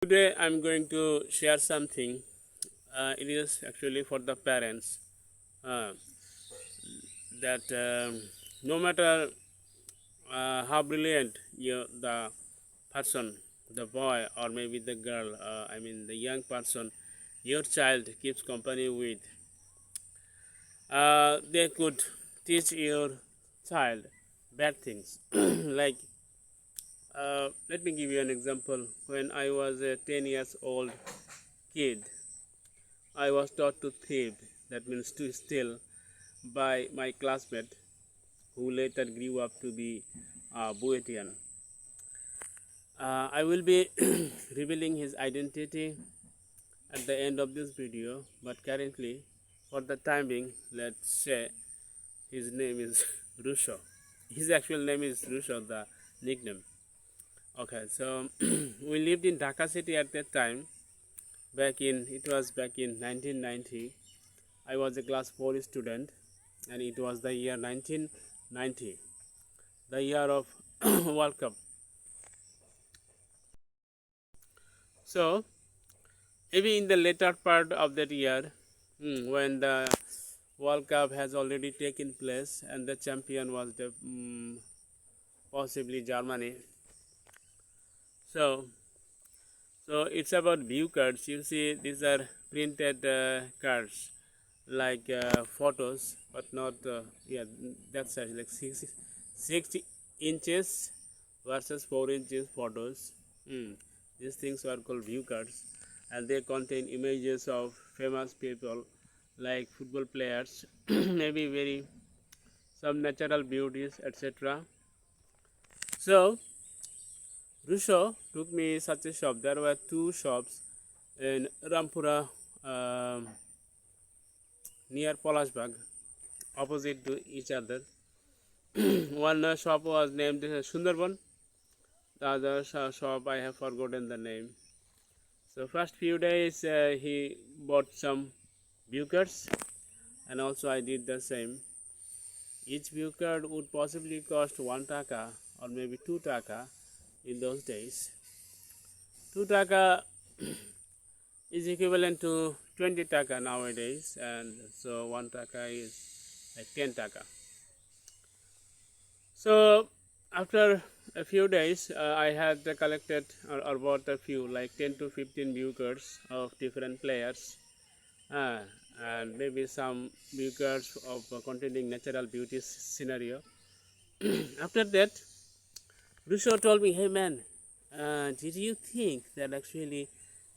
Today I'm going to share something. It is actually for the parents uh, that no matter how brilliant the person, the boy or maybe the girl, the young person, your child keeps company with, they could teach your child bad things. Like, let me give you an example. When I was a 10 years old kid, I was taught to thieve, that means to steal, by my classmate who later grew up to be Boetian. I will be revealing his identity at the end of this video, but currently, for the time being, let's say his name is Rusho. His actual name is Rusho, the nickname. Okay, so we lived in Dhaka city at that time. It was back in 1990. I was a class 4 student, and it was the year 1990, the year of World Cup. So, maybe in the later part of that year, when the World Cup has already taken place and the champion was possibly Germany. So, it's about view cards. You see, these are printed cards like photos, but not that's size like 60 inches versus 4 inches photos. These things are called view cards, and they contain images of famous people like football players, maybe very some natural beauties, etc. So Rusho took me such a shop. There were two shops in Rampura near Polashbag, opposite to each other. One shop was named Sundarban. The other shop I have forgotten the name. So first few days he bought some view cards, and also I did the same. Each view card would possibly cost 1 taka or maybe 2 taka in those days. 2 taka is equivalent to 20 taka nowadays, and so 1 taka is like 10 taka. So after a few days, I had collected or bought a few like 10 to 15 view cards of different players, and maybe some view cards of containing natural beauty scenario. After that, Rusho told me, "Hey man, did you think that actually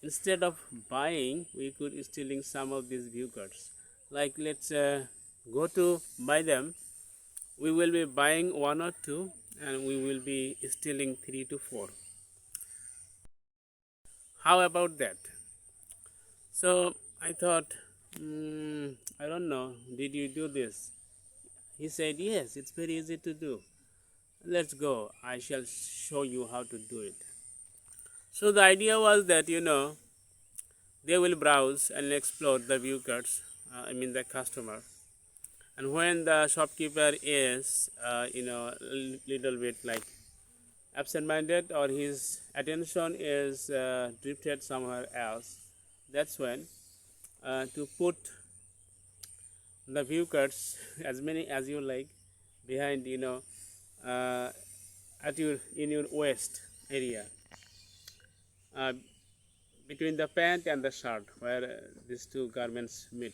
instead of buying, we could stealing some of these view cards? Like let's go to buy them. We will be buying 1 or 2, and we will be stealing 3 to 4. How about that?" So I thought, I don't know, did you do this? He said, "Yes, it's very easy to do. Let's go. I shall show you how to do it." So the idea was that, they will browse and explore the view cards, the customer. And when the shopkeeper is, little bit like absent-minded, or his attention is drifted somewhere else, that's when to put the view cards, as many as you like, behind, uh, in your waist area, uh, between the pant and the shirt, where these two garments meet.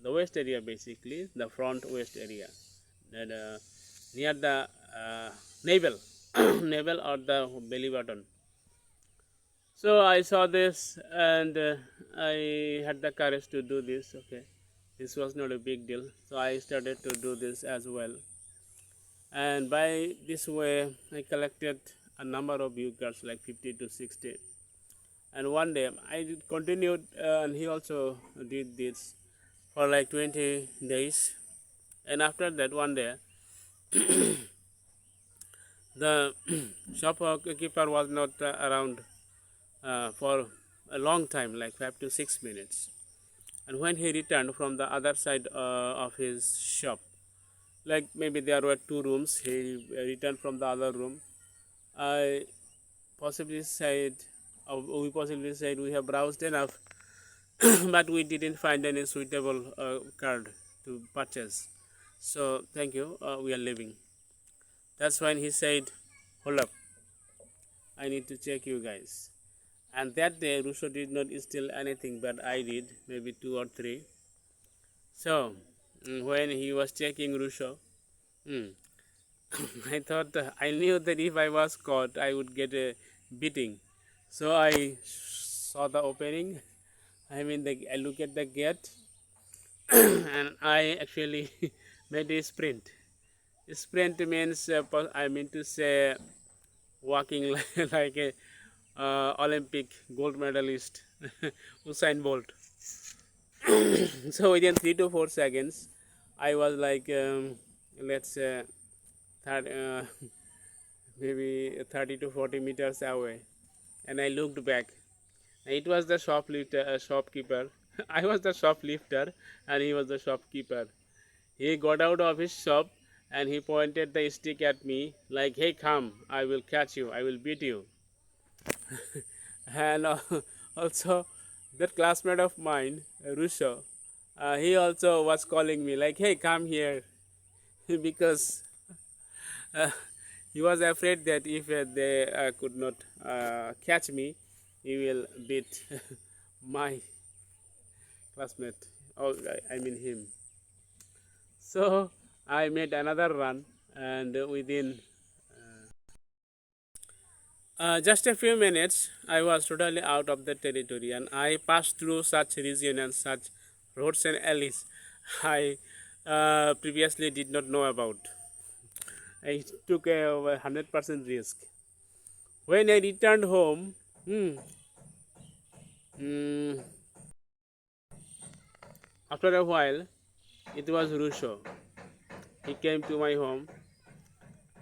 The waist area, basically the front waist area, that near the navel, navel or the belly button. So I saw this, and I had the courage to do this. Okay, this was not a big deal, so I started to do this as well. And by this way, I collected a number of view cards, like 50 to 60. And one day I continued, and he also did this for like 20 days. And after that, one day, the shopkeeper was not around for a long time, like 5 to 6 minutes. And when he returned from the other side of his shop, like maybe there were 2 rooms, he returned from the other room. I possibly said, we possibly said we have browsed enough, but we didn't find any suitable card to purchase. So thank you. We are leaving. That's when he said, "Hold up, I need to check you guys." And that day, Russo did not steal anything, but I did, maybe two or three. So when he was checking Russo, I thought I knew that if I was caught, I would get a beating. So I saw the opening. I look at the gate, and I actually made a sprint. Sprint means I mean to say walking like a Olympic gold medalist Usain Bolt. So within 3 to 4 seconds, I was like, let's say, maybe 30 to 40 meters away, and I looked back. It was the shopkeeper. I was the shoplifter, and he was the shopkeeper. He got out of his shop and he pointed the stick at me like, "Hey, come! I will catch you. I will beat you." And also, that classmate of mine, Rusho, he also was calling me like, "Hey, come here," because uh, he was afraid that if they could not catch me, he will beat my classmate. Oh, I mean him. So I made another run, and within just a few minutes, I was totally out of the territory, and I passed through such region and such roads and alleys I previously did not know about. I took a 100% risk. When I returned home, mm, after a while, it was Rusho. He came to my home.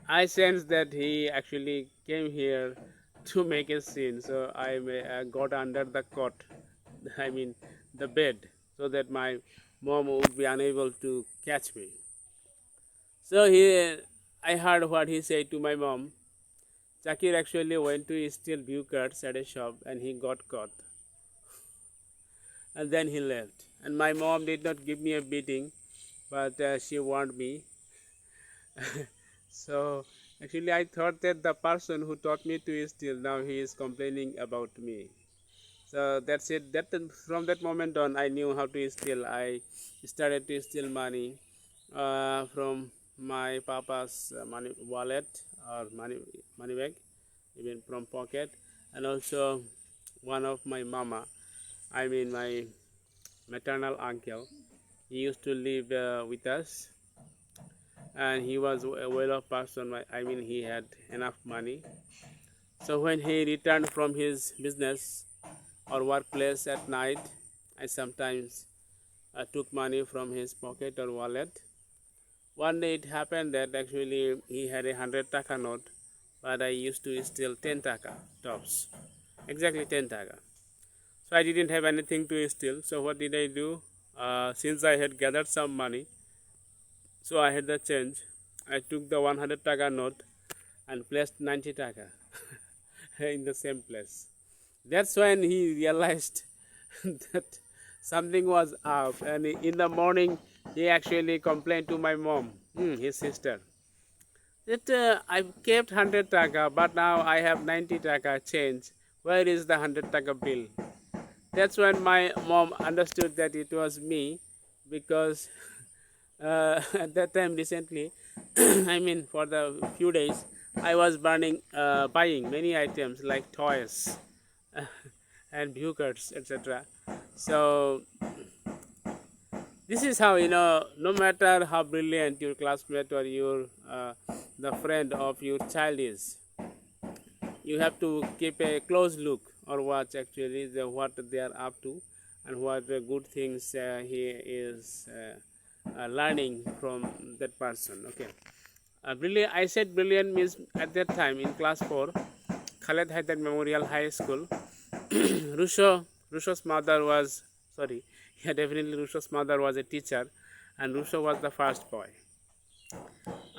I sensed that he actually came here to make a scene, so I got under the cot, I mean the bed, so that my mom would be unable to catch me. So I heard what he said to my mom. Zakir actually went to steal view cards at a shop and he got caught. And then he left. And my mom did not give me a beating, but she warned me. So actually, I thought that the person who taught me to steal, now he is complaining about me. So that's it. From that moment on, I knew how to steal. I started to steal money from my papa's money wallet or money bag, even from pocket, and also one of my mama. I mean my maternal uncle. He used to live with us, and he was a well-off person. I mean, he had enough money. So when he returned from his business or workplace at night, I sometimes took money from his pocket or wallet. One day it happened that actually he had 100 taka note, but I used to steal 10 taka tops, exactly 10 taka. So I didn't have anything to steal. So what did I do? Since I had gathered some money, so I had the change. I took the 100 taka note and placed 90 taka in the same place. That's when he realized that something was up, and in the morning he actually complained to my mom, his sister, that I kept 100 taka, but now I have 90 taka change. Where is the 100 taka bill? That's when my mom understood that it was me, because at that time recently, I mean for the few days, I was buying many items like toys and view cards, etc. So this is how, no matter how brilliant your classmate or your the friend of your child is, you have to keep a close look or watch actually what they are up to, and what good things he is learning from that person. Okay. Brilliant. I said brilliant means at that time in class 4, Khaled Haidar Memorial High School. Rusho's mother was, sorry, yeah, definitely Rusho's mother was a teacher, and Rusho was the first boy.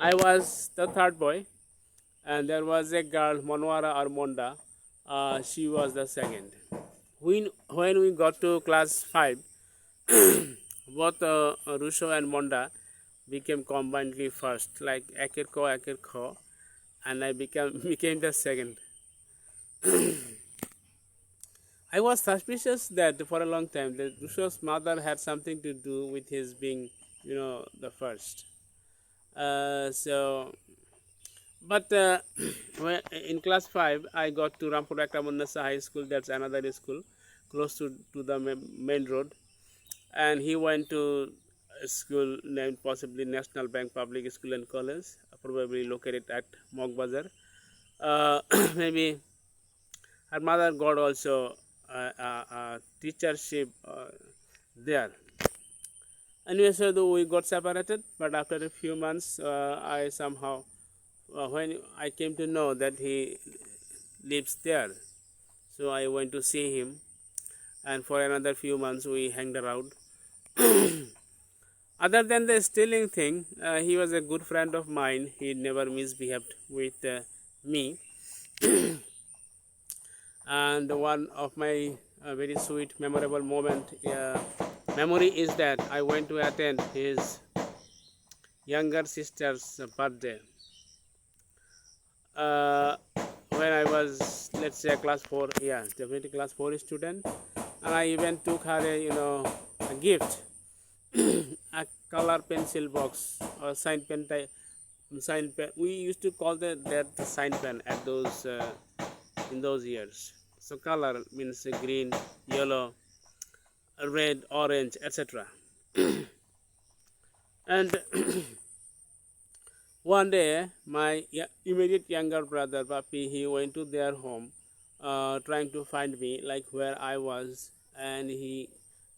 I was the third boy, and there was a girl, Monwara or Monda. she was the second. When we got to class 5, both Rusho and Monda became combinedly first, like Aker Ko, and I became became the second. I was suspicious that for a long time that Rusho's mother had something to do with his being, the first. So, but in class 5, I got to Rampura Kramunasa High School. That's another school close to the main road. And he went to a school named possibly National Bank Public School and College, probably located at Mogbazar. Maybe her mother got also a teachership there. Anyway, so we got separated, but after a few months, I somehow, when I came to know that he lives there, so I went to see him, and for another few months we hanged around. Other than the stealing thing, he was a good friend of mine. He never misbehaved with me. And one of my very sweet, memorable memory is that I went to attend his younger sister's birthday. Uh, when I was, let's say, class 4, yeah, definitely class 4 student, and I even took her a gift, a color pencil box or sign pen. We used to call that the sign pen at those in those years. So color means green, yellow, red, orange, etc. And one day, my immediate younger brother, Papi, he went to their home, trying to find me, like where I was, and he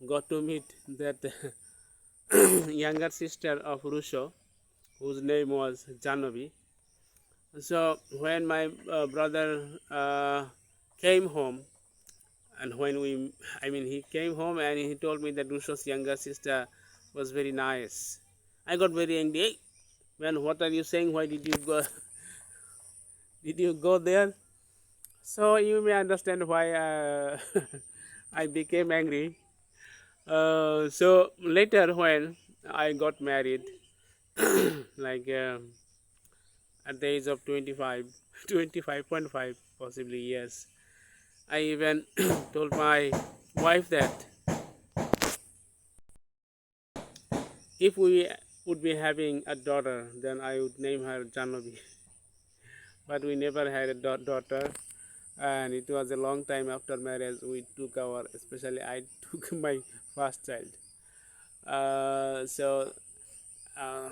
got to meet that younger sister of Rusho, whose name was Janovi. So when my brother came home, and he came home and he told me that Rusho's younger sister was very nice. I got very angry. Hey, man, what are you saying? Why did you go? Did you go there? So you may understand why I became angry. So later, when I got married, like at the age of 25, 25.5 possibly years, I even told my wife that if we would be having a daughter, then I would name her Janovi. But we never had a daughter, and it was a long time after marriage we took especially I took my first child. So uh,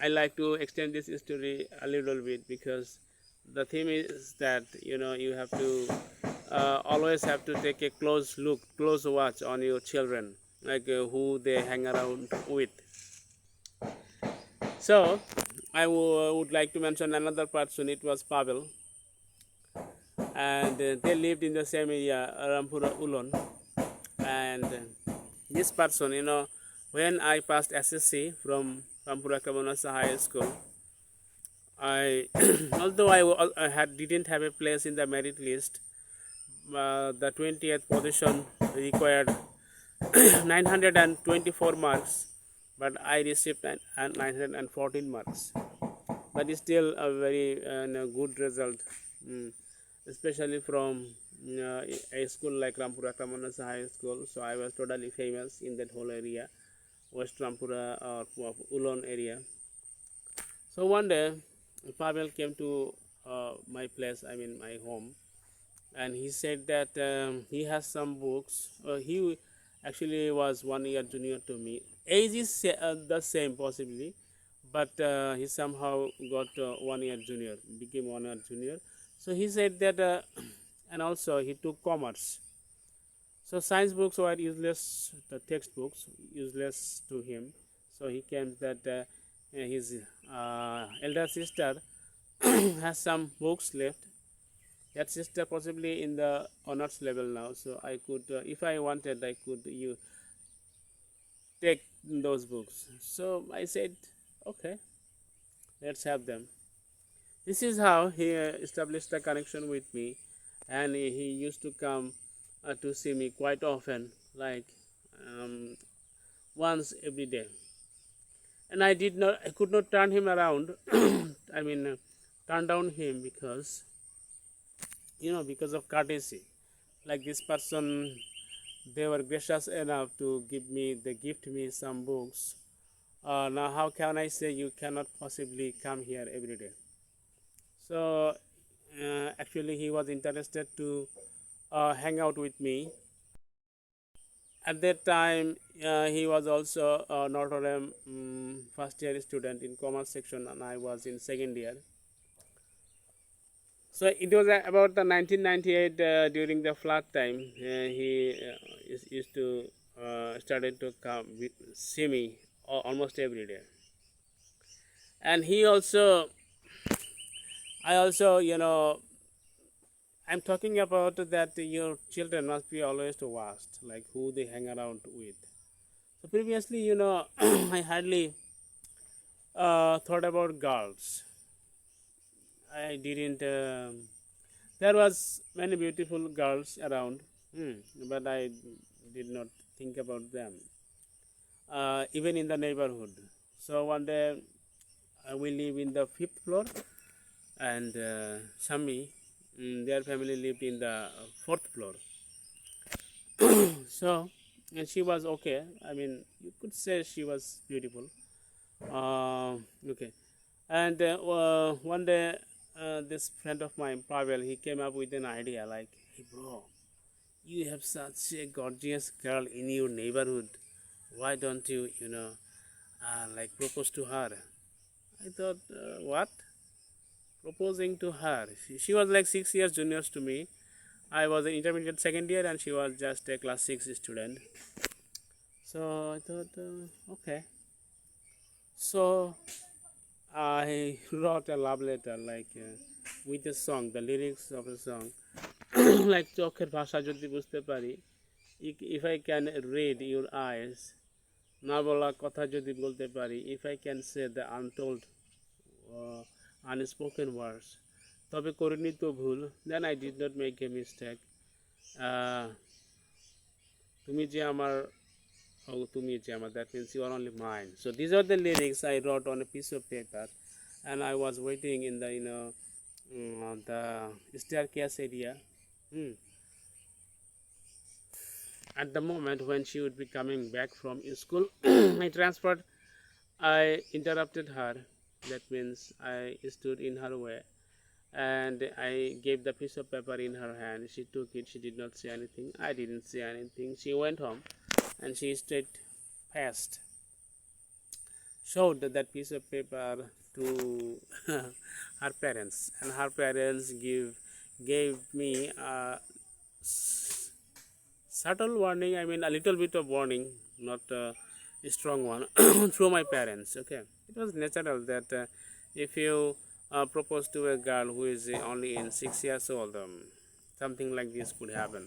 I like to extend this story a little bit because the theme is that you have to always have to take a close watch on your children, like who they hang around with. So I would like to mention another person. It was Pavel, and they lived in the same area, Rampura Ulon. And this person, when I passed SSC from Rampura Kabanasa High School, I although I didn't have a place in the merit list, the 20th position required 924 marks, but I received 914 marks. But it's still a very good result, especially from a school like Rampura Kramanasa High School. So I was totally famous in that whole area, West Rampura or Ulon area. So one day, Pavel came to my place, my home, and he said that he has some books. He actually was 1 year junior to me. Age is the same possibly, but he somehow got 1 year junior, became 1 year junior. So he said that, and also he took commerce. So science books were useless, the textbooks useless to him. So he came that his elder sister has some books left. That sister possibly in the honors level now. So I could, if I wanted, I could take those books. So I said, okay, let's have them. This is how he established a connection with me, and he used to come to see me quite often, like once every day. And I could not turn him around. I mean, turn down him because because of courtesy. Like this person, they were gracious enough to they gift me some books. Now, how can I say you cannot possibly come here every day? So, actually, he was interested to hang out with me. At that time, he was also a Notre Dame first year student in commerce section, and I was in second year. So it was about the 1998 during the flood time. He used to started to come see me almost every day, and I also, I'm talking about that your children must be always watched, like who they hang around with. So previously, I hardly thought about girls. I didn't. There was many beautiful girls around, but I did not think about them, even in the neighborhood. So one day we live in the fifth floor, and Shami, their family lived in the fourth floor. So, and she was okay. I mean, you could say she was beautiful. Okay, and one day, this friend of mine, Pavel, he came up with an idea like, "Hey, bro, you have such a gorgeous girl in your neighborhood. Why don't you, like propose to her?" I thought, what? Proposing to her? She was like 6 years juniors to me. I was an intermediate second year, and she was just a class 6 student. So I thought, okay. So I wrote a love letter, like with a song, the lyrics of a song, like চোখের ভাষা যদি বুঝতে পারি, if I can read your eyes, না বলা কথা যদি বলতে পারি, if I can say the untold unspoken words, তবে করিনি তো ভুল, then I did not make a mistake. তুমি যে আমার Oh, to me, Jama, that means you are only mine. So these are the lyrics I wrote on a piece of paper, and I was waiting in the the staircase area. At the moment when she would be coming back from school, I interrupted her. That means I stood in her way, and I gave the piece of paper in her hand. She took it. She did not say anything. I didn't say anything. She went home, and she straight past showed that piece of paper to her parents, and her parents gave me a subtle warning. I mean, a little bit of warning, not a strong one, through my parents. Okay, it was natural that if you propose to a girl who is only in 6 years old, something like this could happen.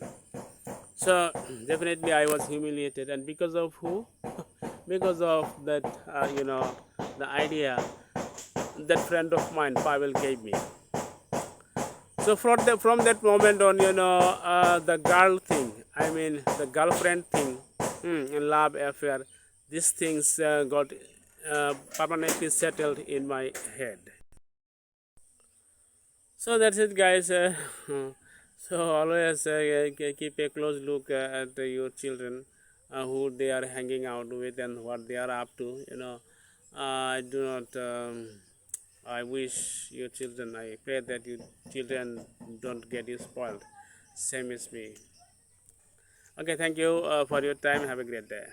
So definitely I was humiliated, and because of who? Because of that, the idea that friend of mine Pavel gave me. So from that moment on, the girl thing, I mean the girlfriend thing, love affair, these things got permanently settled in my head. So that's it, guys. So always keep a close look at your children, who they are hanging out with and what they are up to. I do not. I wish your children. I pray that your children don't get you spoiled. Same as me. Okay, thank you for your time. Have a great day.